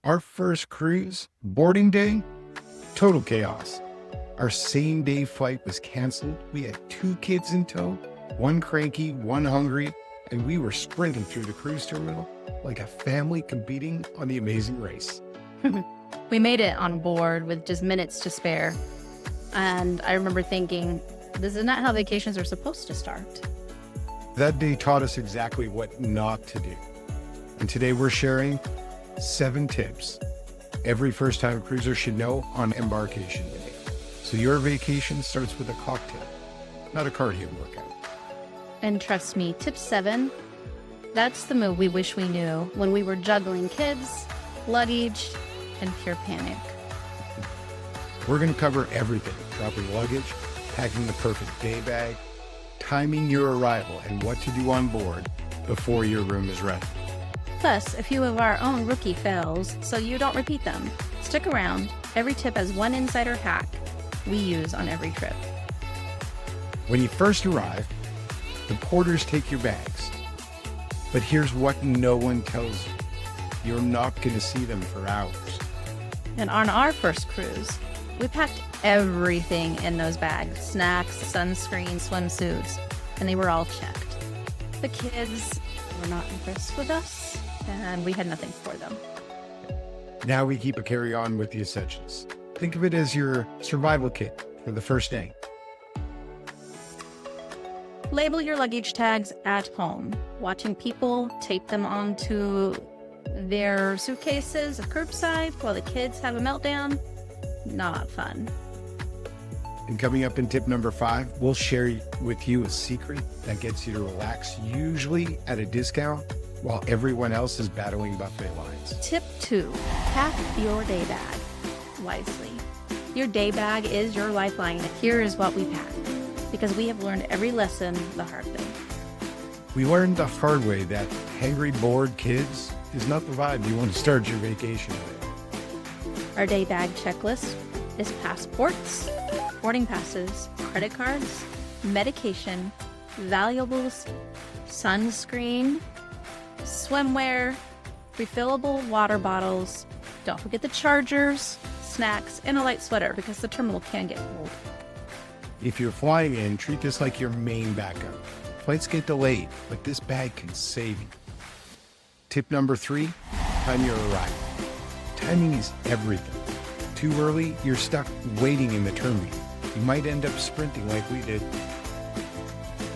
Our first cruise, boarding day, total chaos. Our same day flight was canceled. We had 2 kids in tow, one cranky, one hungry, and we were sprinting through the cruise terminal like a family competing on the Amazing Race. We made it on board with just minutes to spare. And I remember thinking, this is not how vacations are supposed to start. That day taught us exactly what not to do. And today we're sharing 7 tips every first-time cruiser should know on Embarkation Day. So your vacation starts with a cocktail, not a cardio workout. And trust me, tip 7, that's the move we wish we knew when we were juggling kids, luggage, and pure panic. We're going to cover everything: dropping luggage, packing the perfect day bag, timing your arrival, and what to do on board before your room is ready. Plus, a few of our own rookie fails, so you don't repeat them. Stick around. Every tip has one insider hack we use on every trip. When you first arrive, the porters take your bags. But here's what no one tells you. You're not going to see them for hours. And on our first cruise, we packed everything in those bags: snacks, sunscreen, swimsuits, and they were all checked. The kids were not impressed with us, and we had nothing for them. Now we keep a carry-on with the essentials. Think of it as your survival kit for the first day. Label your luggage tags at home. Watching people tape them onto their suitcases at curbside while the kids have a meltdown, not fun. And coming up in tip number 5, we'll share with you a secret that gets you to relax, usually at a discount, while everyone else is battling buffet lines. Tip 2, pack your day bag wisely. Your day bag is your lifeline. Here is what we pack, because we have learned every lesson the hard way. We learned the hard way that hangry, bored kids is not the vibe you want to start your vacation with. Our day bag checklist is passports, boarding passes, credit cards, medication, valuables, sunscreen, swimwear, refillable water bottles. Don't forget the chargers, snacks, and a light sweater because the terminal can get cold. If you're flying in, treat this like your main backup. Flights get delayed, but this bag can save you. Tip number 3, time your arrival. Timing is everything. Too early, you're stuck waiting in the terminal. You might end up sprinting like we did.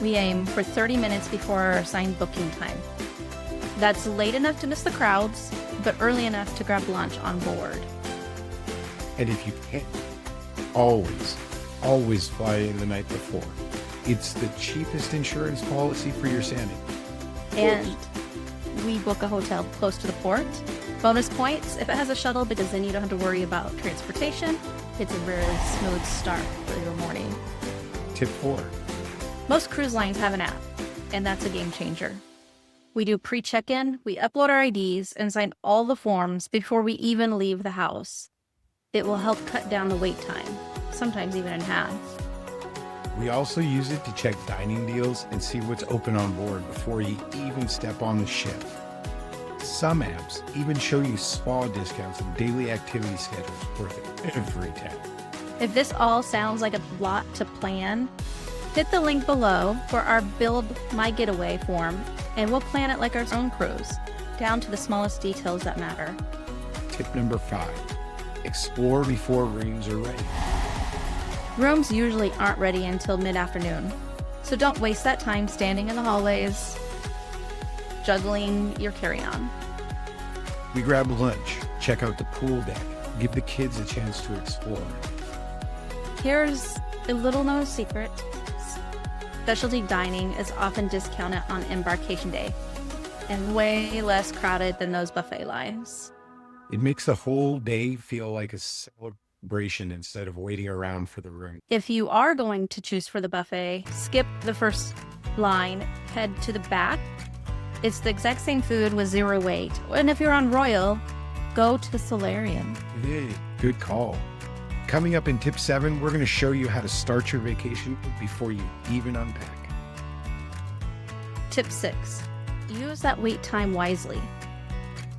We aim for 30 minutes before our assigned booking time. That's late enough to miss the crowds, but early enough to grab lunch on board. And if you can, always fly in the night before. It's the cheapest insurance policy for your sanity. And we book a hotel close to the port. Bonus points if it has a shuttle, because then you don't have to worry about transportation. It's a very smooth start for your morning. Tip 4. Most cruise lines have an app, and that's a game changer. We do pre-check-in, we upload our IDs, and sign all the forms before we even leave the house. It will help cut down the wait time, sometimes even in half. We also use it to check dining deals and see what's open on board before you even step on the ship. Some apps even show you spa discounts and daily activity schedules worth every tap. If this all sounds like a lot to plan, hit the link below for our Build My Getaway form, and we'll plan it like our own cruise, down to the smallest details that matter. Tip number 5, explore before rooms are ready. Rooms usually aren't ready until mid-afternoon, so don't waste that time standing in the hallways, juggling your carry-on. We grab lunch, check out the pool deck, give the kids a chance to explore. Here's a little-known secret. Specialty dining is often discounted on Embarkation Day and way less crowded than those buffet lines. It makes the whole day feel like a celebration instead of waiting around for the room. If you are going to choose for the buffet, skip the first line, head to the back. It's the exact same food with 0 wait. And if you're on Royal, go to the solarium. Hey, good call. Coming up in tip 7, we're going to show you how to start your vacation before you even unpack. Tip 6, use that wait time wisely.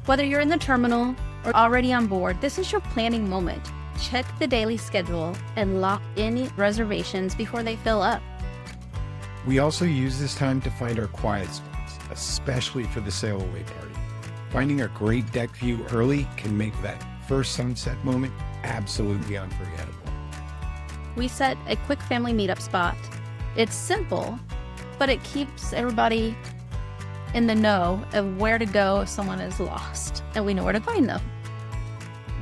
Whether you're in the terminal, or already on board, this is your planning moment. Check the daily schedule and lock in reservations before they fill up. We also use this time to find our quiet spots, especially for the sailaway party. Finding a great deck view early can make that first sunset moment absolutely unforgettable. We set a quick family meetup spot. It's simple, but it keeps everybody in the know of where to go if someone is lost, and we know where to find them.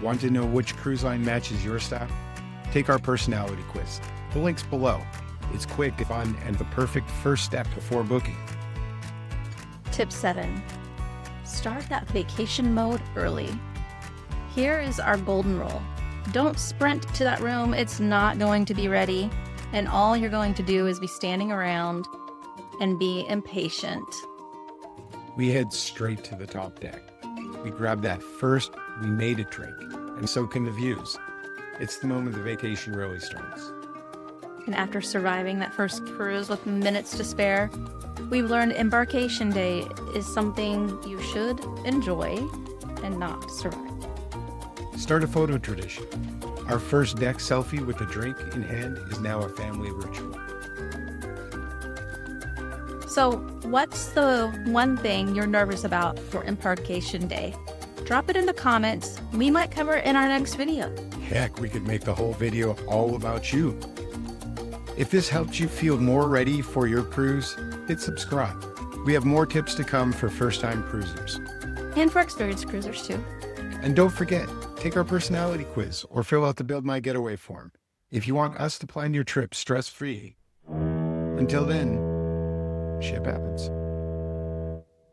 Want to know which cruise line matches your style? Take our personality quiz. The link's below. It's quick, fun, and the perfect first step before booking. Tip 7. Start that vacation mode early. Here is our golden rule. Don't sprint to that room. It's not going to be ready, and all you're going to do is be standing around and be impatient. We head straight to the top deck. We grab that first we made it drink and soak in the views. It's the moment the vacation really starts. And after surviving that first cruise with minutes to spare, we've learned Embarkation Day is something you should enjoy and not survive. Start a photo tradition. Our first deck selfie with a drink in hand is now a family ritual. So, what's the one thing you're nervous about for Embarkation Day? Drop it in the comments. We might cover it in our next video. Heck, we could make the whole video all about you. If this helped you feel more ready for your cruise, hit subscribe. We have more tips to come for first-time cruisers. And for experienced cruisers too. And don't forget, take our personality quiz or fill out the Build My Getaway form if you want us to plan your trip stress-free. Until then, ship happens.